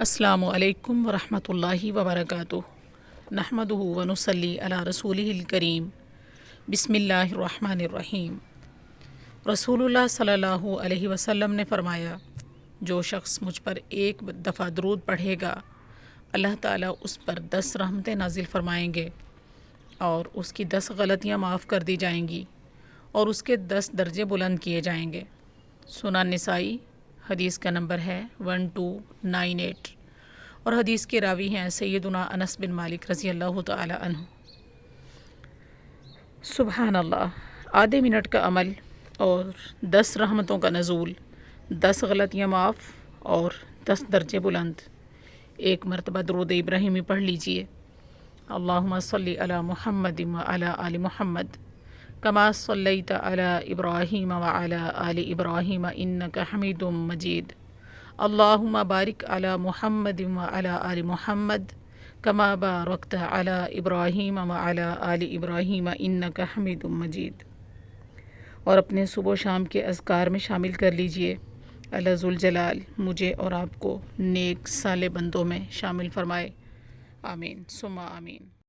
السلام علیکم ورحمۃ اللہ وبرکاتہ نحمدہ ونصلی علی رسولہ الکریم بسم اللہ الرحمن الرحیم۔ رسول اللہ صلی اللہ علیہ وسلم نے فرمایا، جو شخص مجھ پر ایک دفعہ درود پڑھے گا اللہ تعالیٰ اس پر 10 رحمتیں نازل فرمائیں گے اور اس کی 10 غلطیاں معاف کر دی جائیں گی اور اس کے 10 درجے بلند کیے جائیں گے۔ سنن نسائی حدیث کا نمبر ہے 1298 اور حدیث کے راوی ہیں سیدنا انس بن مالک رضی اللہ تعالی عنہ۔ سبحان اللہ، آدھے منٹ کا عمل اور 10 رحمتوں کا نزول، 10 غلطیاں معاف اور 10 درجے بلند۔ ایک مرتبہ درود ابراہیمی پڑھ لیجئے۔ اللہم صلی علی محمد وعلی آل محمد کما صلیت علی ابراہیم وعلی آل ابراہیم انک حمید مجید۔ اللہم بارک علی محمد وعلی آل محمد کما بارکت علی ابراہیم وعلی آل ابراہیم انک حمید مجید۔ اور اپنے صبح و شام کے اذکار میں شامل کر لیجئے۔ اللہ ذوالجلال مجھے اور آپ کو نیک صالح بندوں میں شامل فرمائے، آمین ثم آمین۔